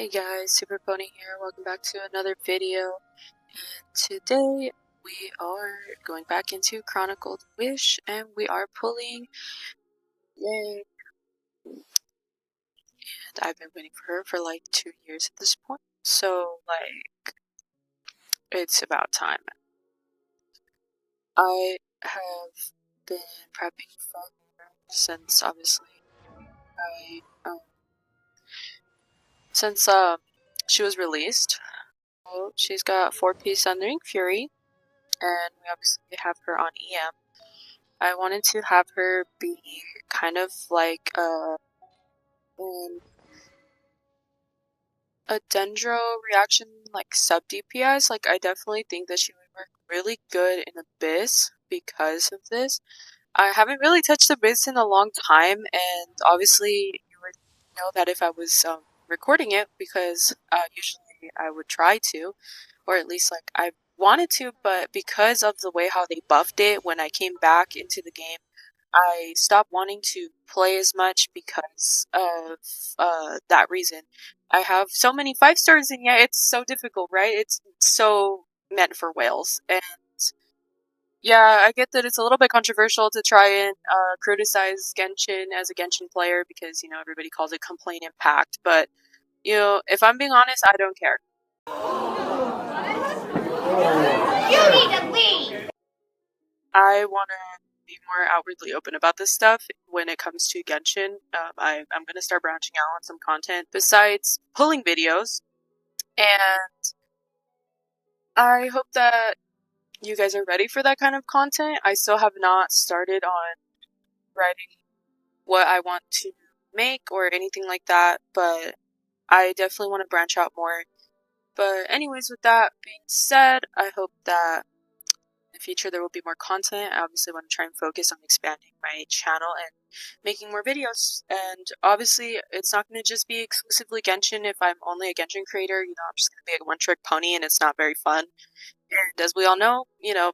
Hey guys, Super Pony here. Welcome back to another video. And today we are going back into Chronicled Wish and we are pulling Yae. And I've been waiting for her for like 2 years at this point. So like it's about time. I have been prepping for her since obviously since she was released. So she's got 4-piece Thundering Fury and we obviously have her on EM. I wanted to have her be kind of like a Dendro reaction, like sub DPS. Like I definitely think that she would work really good in Abyss because of this. I haven't really touched Abyss in a long time, and obviously you would know that if I was recording it, because usually I would try to, or at least like I wanted to, but because of the way how they buffed it when I came back into the game, I stopped wanting to play as much because of that reason. I have so many 5 stars, and yet it's so difficult, right? It's so meant for whales, and yeah, I get that it's a little bit controversial to try and criticize Genshin as a Genshin player because, everybody calls it complaint impact, but, if I'm being honest, I don't care. You need to leave! I want to be more outwardly open about this stuff when it comes to Genshin. I'm going to start branching out on some content besides pulling videos, and I hope that you guys are ready for that kind of content. I still have not started on writing what I want to make or anything like that, but I definitely want to branch out more. But anyways, with that being said, I hope that in the future there will be more content. I obviously want to try and focus on expanding my channel and making more videos. And obviously it's not going to just be exclusively Genshin. If I'm only a Genshin creator, I'm just going to be a one-trick pony and it's not very fun. And as we all know,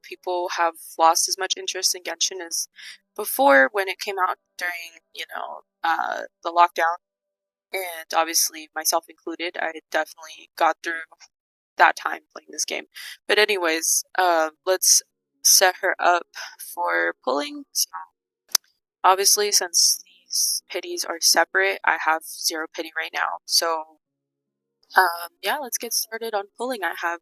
people have lost as much interest in Genshin as before when it came out during, the lockdown. And obviously, myself included, I definitely got through that time playing this game. But anyways, let's set her up for pulling. So obviously, since these pities are separate, I have 0 pity right now. So, yeah, let's get started on pulling. I have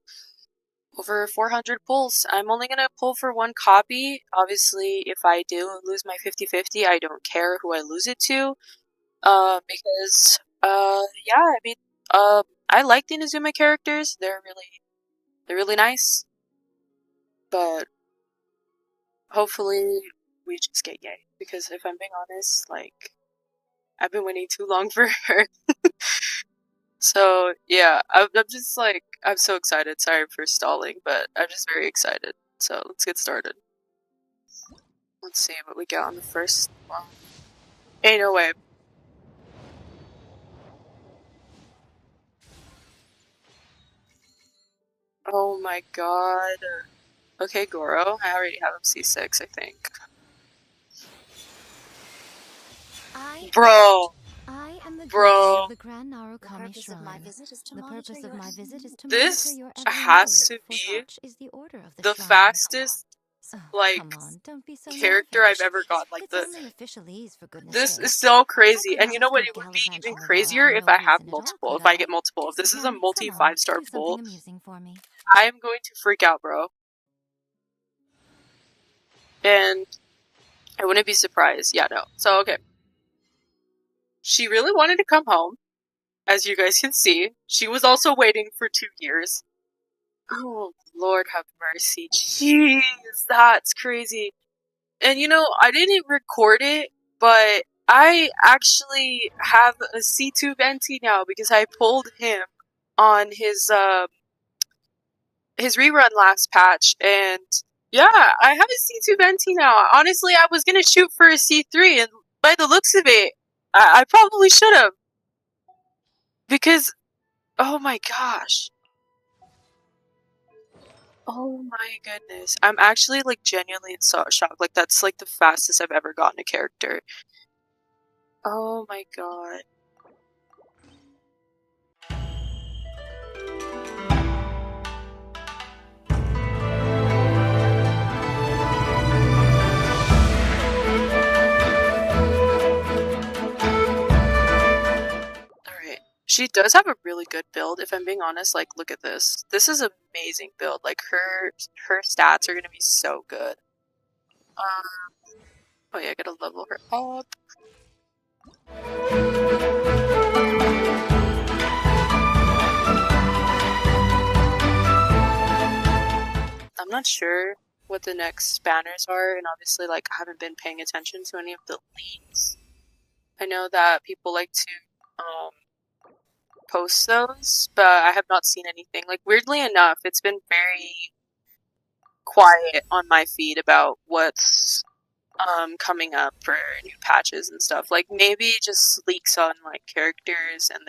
over 400 pulls. I'm only going to pull for 1 copy. Obviously, if I do lose my 50-50, I don't care who I lose it to. Because, yeah, I mean, I like the Inazuma characters. They're really nice. But hopefully we just get Yae. Because if I'm being honest, like, I've been waiting too long for her. So, yeah, I'm just like, I'm so excited. Sorry for stalling, but I'm just very excited. So, let's get started. Let's see what we got on the first one. Ain't no way. Oh my god. Okay, Goro. I already have him C6, I think. Bro! I am the Bro! of the Grand Narukami Shrine. The purpose of my visit is to monitor This your every has move, to for be such is the order of the the shrine. fastest, Oh, like, come on, don't be so character I've nervous. ever gotten. Like, It's only officialese, for goodness this sake. is so crazy. I And you couldn't know just what? go It would be even gallivanting around crazier for if no I have reason at all, multiple. could If I I? get multiple. If this is a Now, multi come on, 5-star do pull, something amusing for me. I am going to freak out, bro. And I wouldn't be surprised. Yeah, no. So, okay. She really wanted to come home. As you guys can see, she was also waiting for 2 years. Oh, Lord have mercy. Jeez, that's crazy. And I didn't record it, but I actually have a C2 venti now because I pulled him on his rerun last patch, and yeah, I have a C2 venti now. Honestly, I was gonna shoot for a C3, and by the looks of it, I probably should have. Because, oh my gosh. Oh my goodness. I'm actually, like, genuinely in shock. Like, that's, like, the fastest I've ever gotten a character. Oh my god. She does have a really good build, if I'm being honest. Like, look at this. This is an amazing build. Like, her stats are gonna be so good. Oh yeah, I gotta level her up. I'm not sure what the next banners are, and obviously, like, I haven't been paying attention to any of the leaks. I know that people like to post those, but I have not seen anything. Like, weirdly enough, it's been very quiet on my feed about what's coming up for new patches and stuff. Like, maybe just leaks on like characters and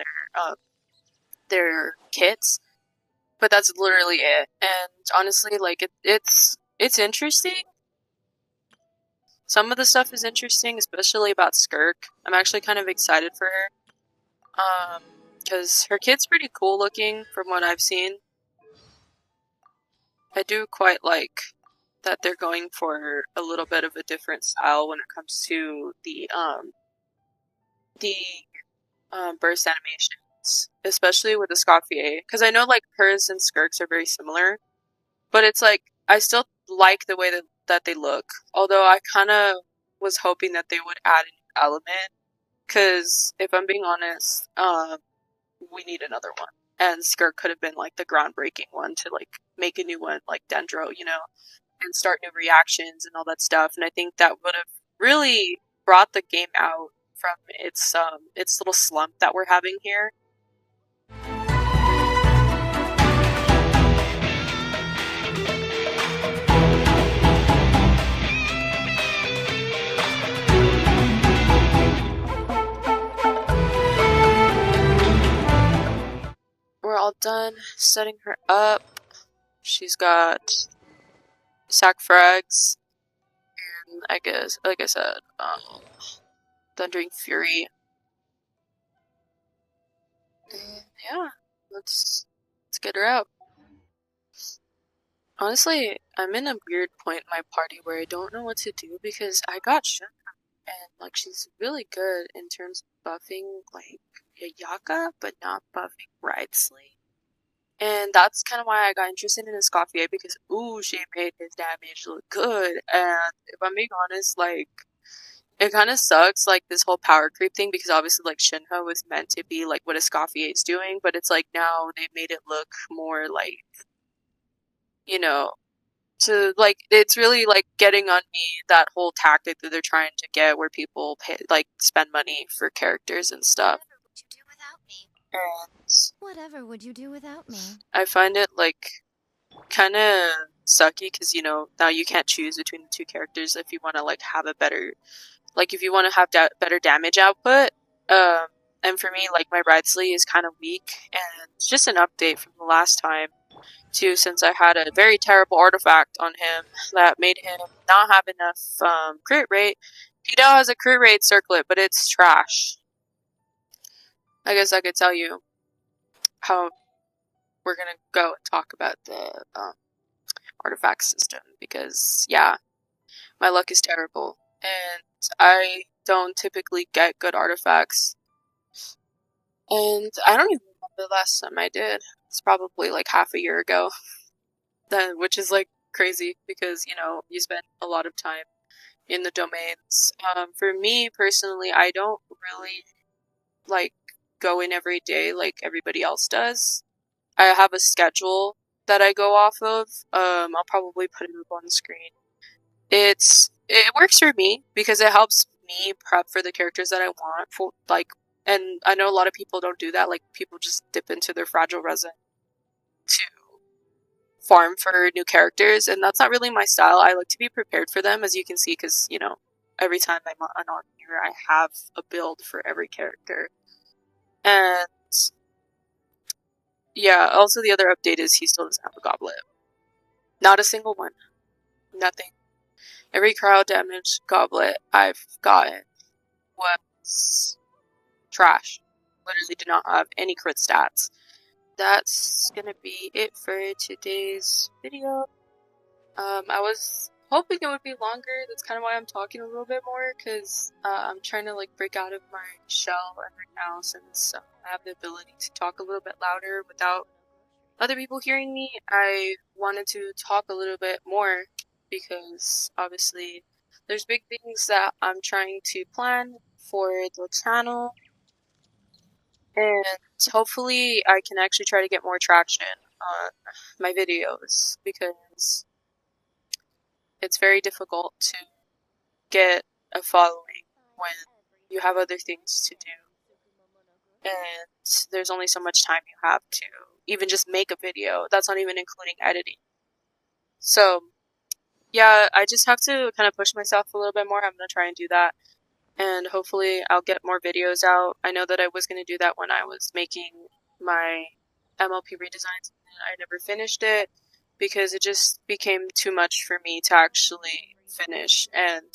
their kits, but that's literally it. And honestly, like, it's interesting. Some of the stuff is interesting, especially about Skirk. I'm actually kind of excited for her. Because her kit's pretty cool looking from what I've seen. I do quite like that they're going for a little bit of a different style when it comes to the burst animations, especially with the Scoffier. Because I know like hers and Skirk's are very similar, but it's like I still like the way that they look. Although I kind of was hoping that they would add a new element. Because if I'm being honest, we need another one. And Skirk could have been like the groundbreaking one to like make a new one like Dendro, you know, and start new reactions and all that stuff. And I think that would have really brought the game out from its little slump that we're having here. We're all done setting her up. She's got sack frags, and I guess, like I said, Thundering Fury. And yeah, let's get her out. Honestly, I'm in a weird point in my party where I don't know what to do because I got Shun, and like she's really good in terms of buffing like Yayaka, but not buffing Wriothesley. And that's kind of why I got interested in Escoffier because ooh, she made his damage look good. And if I'm being honest, like it kind of sucks like this whole power creep thing because obviously like Shinho was meant to be like what Escoffier is doing, but it's like now they made it look more like, you know, to like it's really like getting on me, that whole tactic that they're trying to get where people pay like spend money for characters and stuff. And Whatever would you do without me? I find it like kind of sucky because you know now you can't choose between the two characters if you want to like have a better, like if you want to have better damage output. And for me, like my Wriothesley is kind of weak, and it's just an update from the last time too, since I had a very terrible artifact on him that made him not have enough crit rate. He now has a crit rate circlet, but it's trash. I guess I could tell you how we're gonna go and talk about the artifact system because yeah, my luck is terrible and I don't typically get good artifacts. And I don't even remember the last time I did. It's probably like half a year ago. Which is like crazy because, you know, you spend a lot of time in the domains. For me personally, I don't really like go in every day like everybody else does. I have a schedule that I go off of. I'll probably put it up on the screen. It works for me because it helps me prep for the characters that I want for like, and I know a lot of people don't do that. Like people just dip into their fragile resin to farm for new characters, and that's not really my style. I like to be prepared for them, as you can see, because you know every time I'm on here, I have a build for every character. And yeah, also the other update is he still doesn't have a goblet. Not a single one. Nothing. Every crowd damage goblet I've gotten was trash. Literally did not have any crit stats. That's gonna be it for today's video. I was hoping it would be longer. That's kind of why I'm talking a little bit more, because I'm trying to like break out of my shell right now, since I have the ability to talk a little bit louder without other people hearing me. I wanted to talk a little bit more because obviously there's big things that I'm trying to plan for the channel, and hopefully I can actually try to get more traction on my videos, because it's very difficult to get a following when you have other things to do, and there's only so much time you have to even just make a video. That's not even including editing. So yeah, I just have to kind of push myself a little bit more. I'm going to try and do that, and hopefully I'll get more videos out. I know that I was going to do that when I was making my MLP redesigns, and I never finished it because it just became too much for me to actually finish, and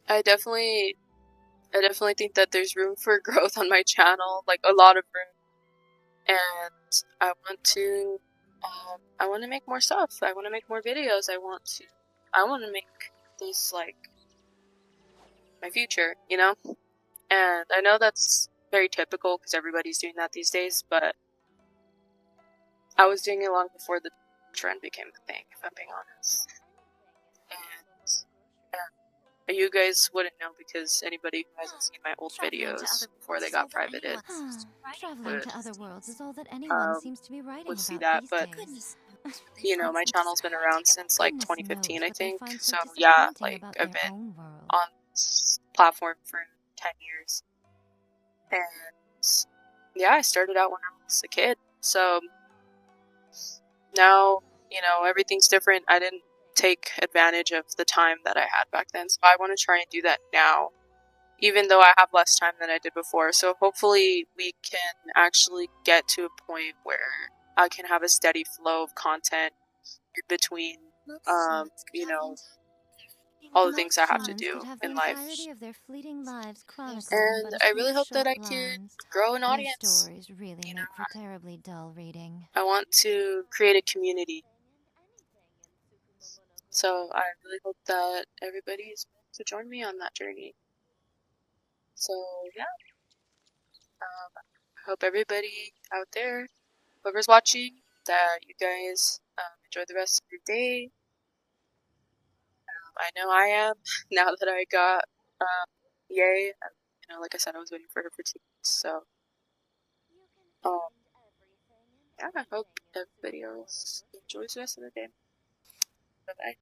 I definitely think that there's room for growth on my channel, like a lot of room, and I want to make more stuff. I want to make more videos. I want to make this like my future, you know? And I know that's very typical because everybody's doing that these days, but I was doing it long before the trend became the thing, if I'm being honest. And you guys wouldn't know, because anybody who hasn't seen my old videos before they got privated Traveling to other worlds is all that anyone seems to be writing would see about that, these but days. you know, my channel's been around since like Goodness 2015, knows I what they think. find So so yeah, disappointing like about I've their been own world. on this platform for 10 years. And yeah, I started out when I was a kid. So now, you know, everything's different. I didn't take advantage of the time that I had back then. So I want to try and do that now, even though I have less time than I did before. So hopefully we can actually get to a point where I can have a steady flow of content in between, you know, all the things I have to do in life. Of their fleeting lives chronicled in And but a I few really hope that I short can lines. grow an Their audience. stories really You know, make for terribly dull reading. I want to create a community. So I really hope that everybody is willing to join me on that journey. So yeah, I hope everybody out there, whoever's watching, that you guys enjoy the rest of your day. I know I am, now that I got Yae. You know, like I said, I was waiting for her for 2 weeks. So yeah, I hope everybody else enjoys the rest of the day. Bye bye.